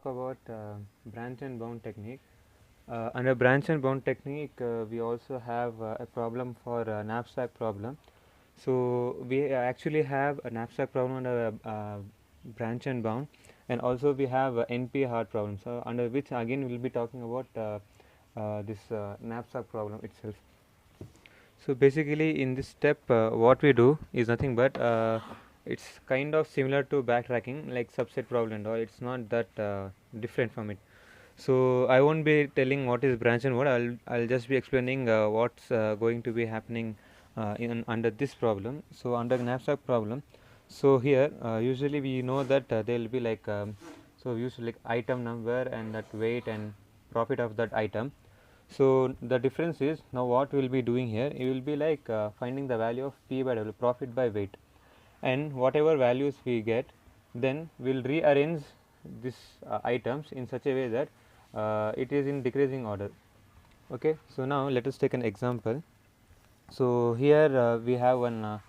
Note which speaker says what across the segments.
Speaker 1: about branch and bound technique. Under branch and bound technique, we also have a problem for knapsack problem. So we actually have a knapsack problem under branch and bound, and also we have NP hard problem. So under which again we will be talking about this knapsack problem itself. So basically, in this step, what we do is nothing but it's kind of similar to backtracking, like subset problem and all. It's not that different from it. So I won't be telling what is branch and what. I'll just be explaining what's going to be happening in under this problem. So under knapsack problem, so here usually we know that there will be like so usually like item number and that weight and profit of that item. So the difference is now what we will be doing here. It will be like finding the value of P by W, profit by weight, and whatever values we get, then we'll rearrange these items in such a way that it is in decreasing order. Okay, so now let us take an example. So here we have one.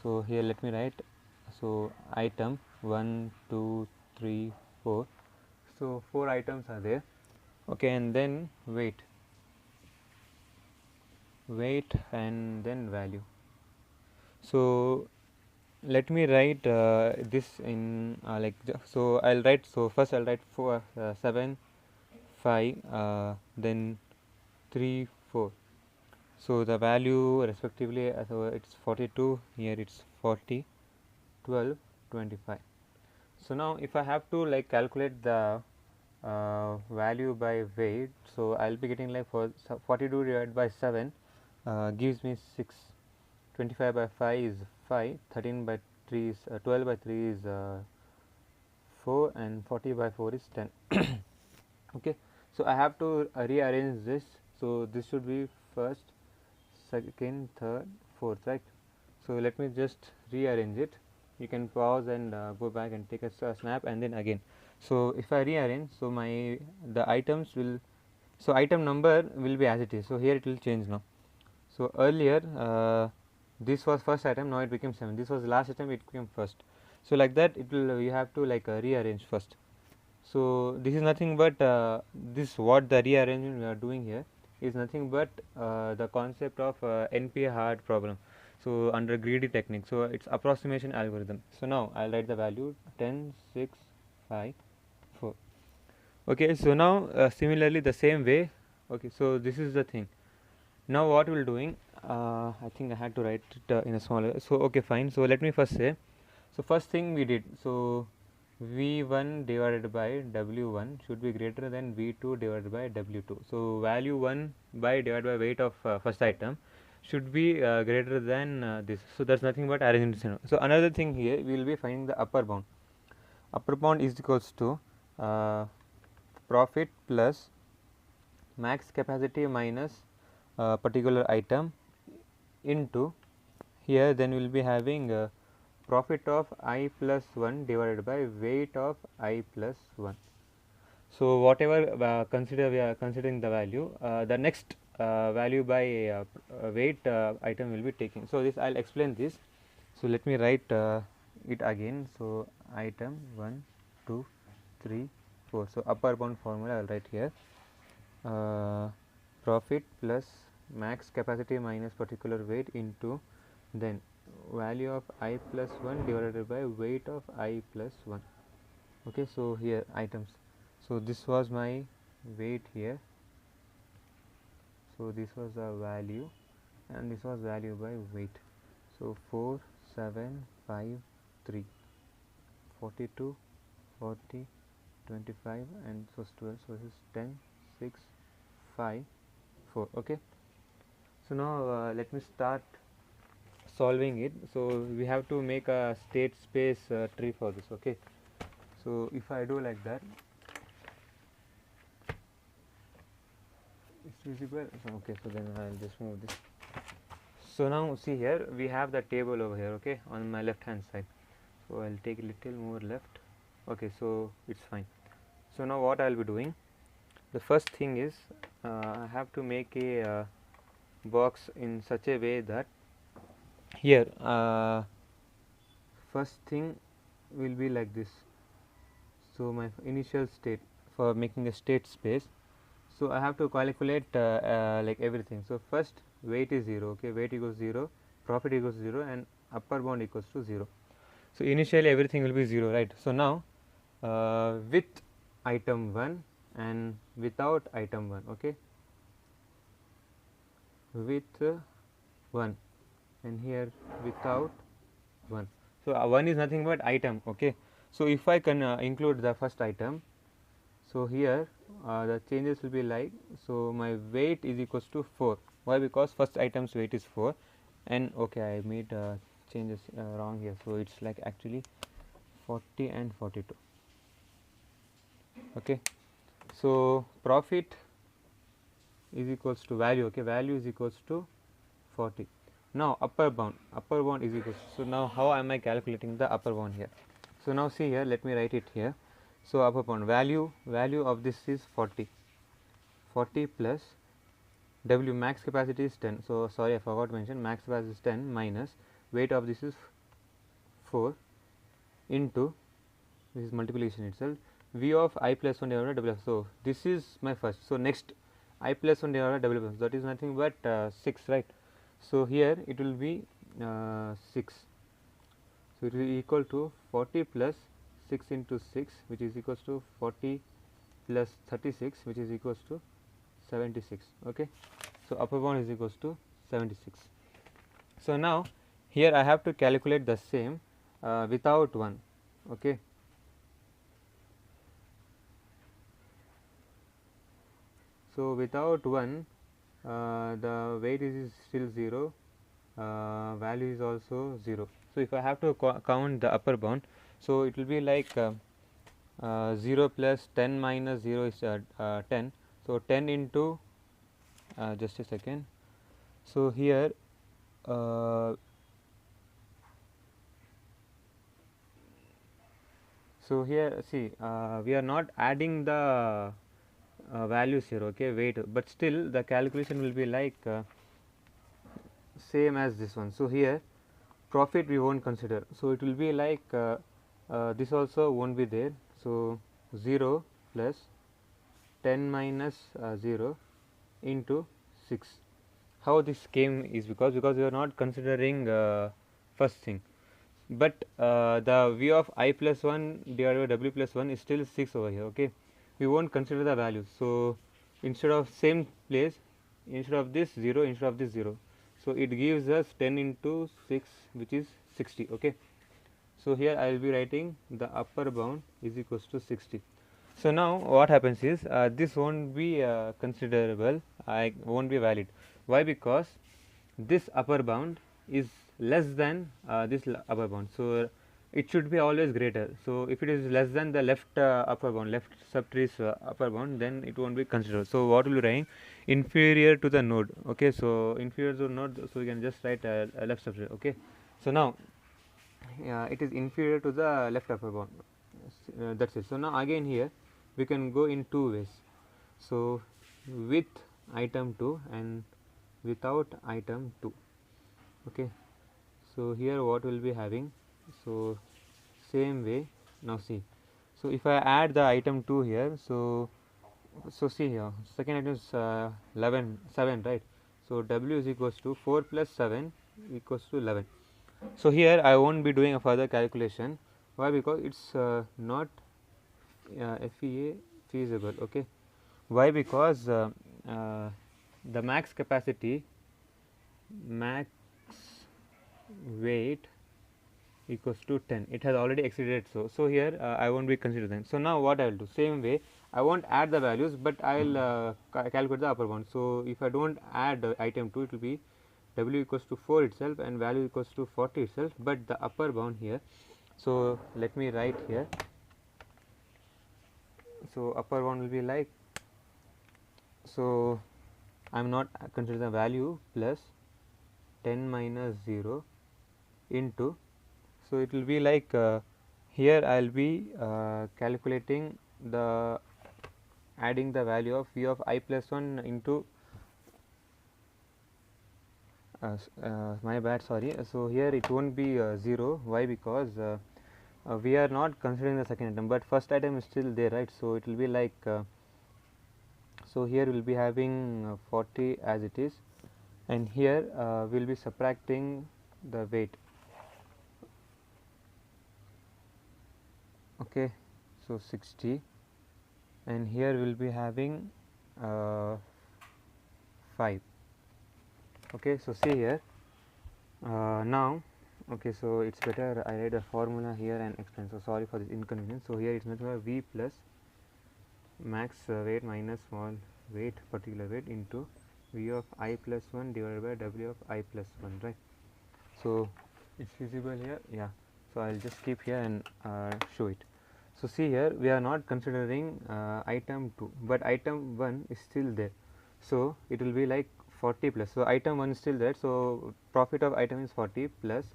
Speaker 1: So here let me write. So item 1, 2, 3, 4. So 4 items are there. Okay, and then weight and then value. So let me write this in like so I'll write, so first I'll write 4 7 5 then 3 4. So the value respectively, so it's 42, here it's 40, 12, 25. So now if I have to like calculate the value by weight, so I'll be getting like 42 divided by 7 gives me 6, 25 by 5 is 5, 13 by 3 is 12 by 3 is 4, and 40 by 4 is 10. Okay, so I have to rearrange this. So this should be first, second, third, fourth, right? So let me just rearrange it. You can pause and go back and take a snap, and then again. So if I rearrange, so the items will, so item number will be as it is. So here it will change now. So earlier this was first item, now it became 7. This was last item, it became first. So like that it will, you have to like rearrange first. So this is nothing but this what the rearrangement we are doing here is nothing but the concept of NP hard problem. So under greedy technique, so it's approximation algorithm. So now I'll write the value 10, 6, 5, 4. Okay, so now similarly the same way. Okay, so this is the thing. Now what we'll doing, I think I had to write it in a smaller. So okay, fine. So let me first say, so first thing we did, so V1 divided by W1 should be greater than V2 divided by W2. So value 1 by divided by weight of first item should be greater than this. So that's nothing but arrangement. So another thing here, we will be finding the upper bound. Upper bound is equals to profit plus max capacity minus particular item into, here then we will be having profit of I plus 1 divided by weight of I plus 1. So whatever we are considering the value, the next value by weight item will be taking. So this I'll explain this. So let me write it again. So item 1, 2, 3, 4. So upper bound formula I'll write here. Profit plus max capacity minus particular weight into then value of I plus 1 divided by weight of I plus 1. Okay, so here items. So this was my weight here. So this was the value, and this was value by weight. So 4, 7, 5, 3, 42, 40, 25, and so 12. So this is 10, 6, 5, 4. Okay. So now let me start solving it. So we have to make a state space tree for this. Okay, so if I do like that, it's visible. So okay, so then I'll just move this. So now see here we have the table over here, okay, on my left hand side. So I'll take a little more left. Okay, so it's fine. So now what I'll be doing, the first thing is I have to make a box in such a way that here first thing will be like this. So my initial state, for making a state space. So I have to calculate like everything. So first weight is 0, okay, weight equals 0, profit equals 0, and upper bound equals to 0. So initially everything will be 0, right? So now with item 1 and without item 1, okay, with 1 and here without 1. So 1 is nothing but item, okay. So if I can include the first item, so here the changes will be like, so my weight is equals to 4. Why? Because first item's weight is 4, and okay, I made changes wrong here, so it's like actually 40 and 42, okay. So profit is equals to value, okay, value is equals to 40. Now upper bound is equals to, so now how am I calculating the upper bound here? So now see here, let me write it here. So upper bound value of this is 40 plus W, max capacity is 10. So sorry, I forgot to mention, max capacity is 10 minus weight of this is 4 into, this is multiplication itself, V of I plus 1 divided by W. So this is my first. So next I plus 1 divided by W, that is nothing but 6, right? So here it will be 6. So it will be equal to 40 plus 6 into 6, which is equals to 40 plus 36, which is equals to 76, okay. So upper bound is equals to 76. So now here I have to calculate the same without 1, okay. So without 1, the weight is still 0, value is also 0. So if I have to count the upper bound, so it will be like 0 plus 10 minus 0 is 10. So 10 into just a second. So here so here see, we are not adding the values here, okay, weight, but still the calculation will be like same as this one. So here profit we won't consider, so it will be like this also won't be there. So 0 plus 10 minus 0 into 6. How this came is because we are not considering first thing, but the V of I plus 1 divided by W plus 1 is still 6 over here, okay. We won't consider the values. So instead of same place, instead of this 0, instead of this 0, so it gives us 10 into 6, which is 60, okay. So here I will be writing the upper bound is equals to 60. So now what happens is this won't be considerable, I won't be valid. Why? Because this upper bound is less than this upper bound, so it should be always greater. So if it is less than the left upper bound, left subtrace upper bound, then it won't be considered. So what will be writing? Inferior to the node, okay. So inferior to node, so we can just write left subtrace, okay. So now it is inferior to the left upper bound, that's it. So now again here we can go in two ways. So with item 2 and without item 2, okay. So here what will be having, so same way. Now see, so if I add the item 2 here, so see here, second item is 7, right? So W is equals to 4 plus 7 equals to 11. So here I won't be doing a further calculation. Why? Because it's not FEA feasible, okay. Why? Because the max capacity, max weight equals to 10, it has already exceeded. So here I won't be considering. So now what I will do, same way, I won't add the values, but I will calculate the upper bound. So if I don't add item 2, it will be W equals to 4 itself and value equals to 40 itself, but the upper bound here, so let me write here. So upper bound will be like, so I am not considering the value, plus 10 minus 0 into, so it will be like here I will be calculating the adding the value of V of I plus 1 into my bad, sorry. So here it won't be 0. Why? Because we are not considering the second item, but first item is still there, right? So it will be like so here we will be having 40 as it is, and here we will be subtracting the weight. Okay, so 60, and here we will be having 5. Okay, so see here now. Okay, so it's better I write a formula here and explain. So sorry for this inconvenience. So here it's nothing but V plus max weight minus small weight particular weight into V of I plus 1 divided by W of I plus 1, right? So it's feasible here, yeah. So I'll just keep here and show it. So see here we are not considering item 2, but item 1 is still there. So it will be like 40 plus. So item 1 is still there. So profit of item is 40 plus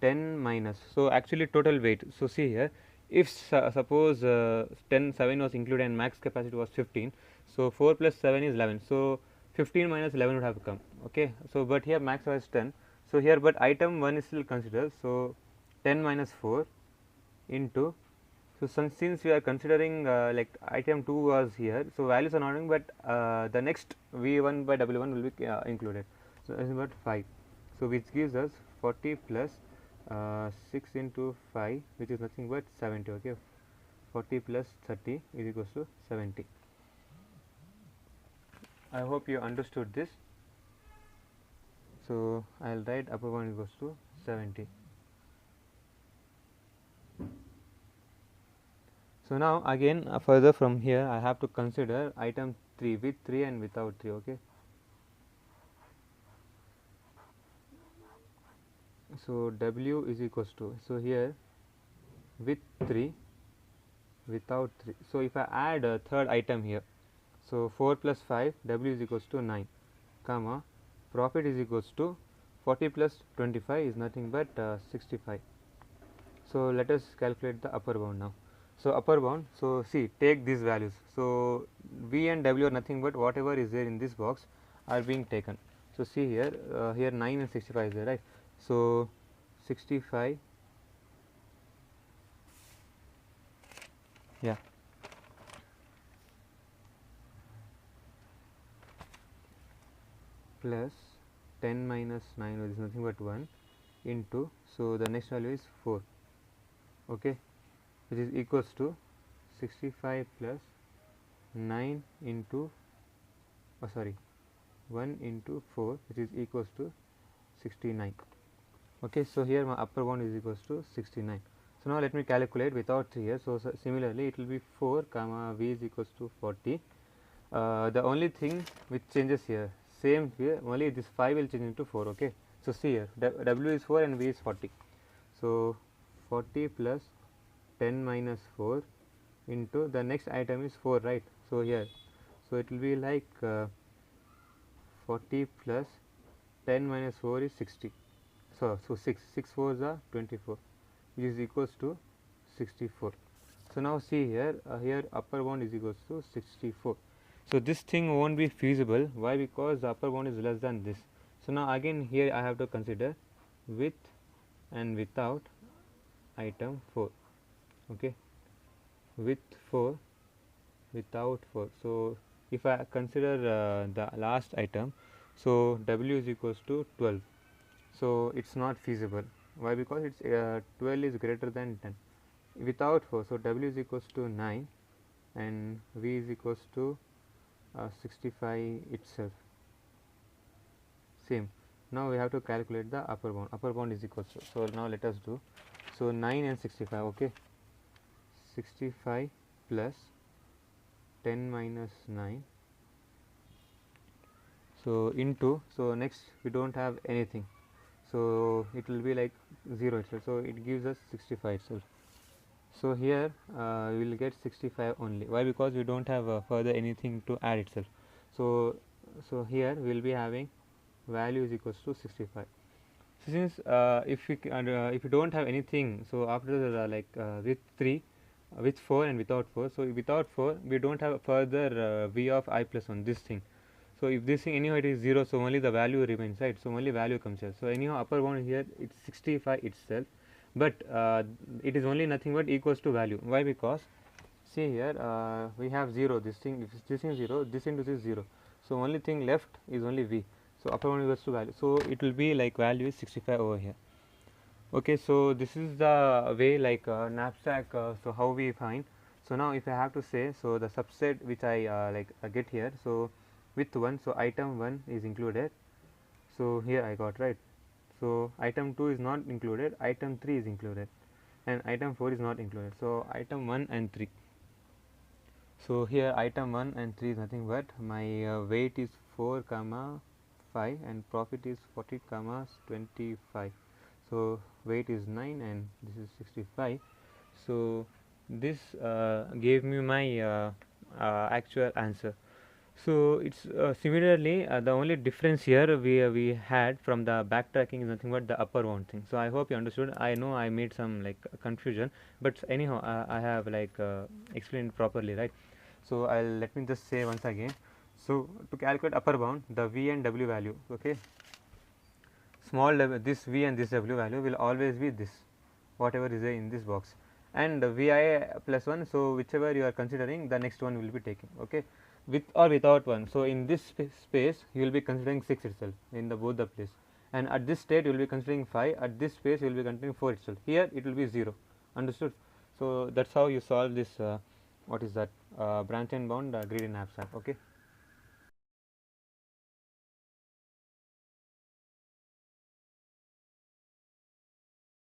Speaker 1: 10 minus. So actually total weight. So see here, if suppose 7 was included and max capacity was 15, so 4 plus 7 is 11. So 15 minus 11 would have come. Okay. So but here max was 10. So here but item 1 is still considered. So 10 minus 4 into. So since we are considering like item 2 was here, so values are not in, but the next V1 by W1 will be included. So this is about 5. So which gives us 40 plus 6 into 5, which is nothing but 70. Okay, 40 plus 30 is equals to 70. I hope you understood this. So I'll write upper bound equals to 70. So now again further from here I have to consider item 3 with 3 and without 3. Okay. So W is equals to, so here with 3 without 3. So if I add a third item here, so 4 plus 5 W is equals to 9, comma profit is equals to 40 plus 25 is nothing but 65. So let us calculate the upper bound now. So upper bound, so see, take these values. So V and W are nothing but whatever is there in this box are being taken. So see here, here 9 and 65 is there, right? So 65, yeah, plus 10 minus 9, which is nothing but 1, into, so the next value is 4, okay, which is equals to 65 plus 9 into 1 into 4, which is equals to 69. Okay, so here my upper bound is equals to 69. So now let me calculate without 3 here. So similarly it will be 4 comma V is equals to 40. The only thing which changes here, same here, only this 5 will change into 4. Okay, so see here, W is 4 and V is 40. So 40 plus 10 minus 4 into the next item is 4, right? So here, so it will be like 40 plus 10 minus 4 is 60. So 6 4s are 24, which is equals to 64. So now see here, here upper bound is equals to 64. So this thing won't be feasible. Why? Because the upper bound is less than this. So now again here I have to consider with and without item 4. Okay, with 4, without 4. So if I consider the last item, so W is equals to 12. So it's not feasible. Why? Because it's 12 is greater than 10 without 4. So W is equals to 9 and V is equals to 65 itself. Same. Now we have to calculate the upper bound. Upper bound is equals to, so now let us do. So 9 and 65. Okay, 65 plus 10 minus 9. So into, so next we don't have anything. So it will be like 0 itself. So it gives us 65 itself. So here we will get 65 only. Why? Because we don't have further anything to add itself. So here we will be having value is equals to 65. So since if you don't have anything, so after the with 3, with 4 and without 4. So without 4 we don't have further V of I plus 1, this thing. So if this thing anyhow it is 0, so only the value remains, right? So only value comes here. So anyhow upper bound here it's 65 itself, but it is only nothing but equals to value. Why? Because see here, we have 0, this thing, if this is 0, this into this 0, so only thing left is only v. So upper bound equals to value, so it will be like value is 65 over here. Okay, so this is the way, like knapsack. So how we find? So now if I have to say, so the subset which I get here, so with 1, so item 1 is included, so here I got, right. So item 2 is not included, item 3 is included, and item 4 is not included. So item 1 and 3. So here item 1 and 3 is nothing but my weight is 4 comma 5 and profit is 40 comma 25. So weight is 9 and this is 65. So this gave me my actual answer. So it's similarly the only difference here we had from the backtracking is nothing but the upper bound thing. So I hope you understood. I know I made some like confusion, but anyhow I have like explained properly, right? So let me just say once again. So to calculate upper bound, the v and w value, okay, small w, this v and this w value will always be this, whatever is there in this box, and vi plus 1. So whichever you are considering, the next one will be taken, okay, with or without 1. So in this space you will be considering 6 itself in the both the place, and at this state you will be considering 5, at this space you will be considering 4 itself. Here it will be 0. Understood? So that's how you solve this what is that branch and bound greedy knapsack. Okay.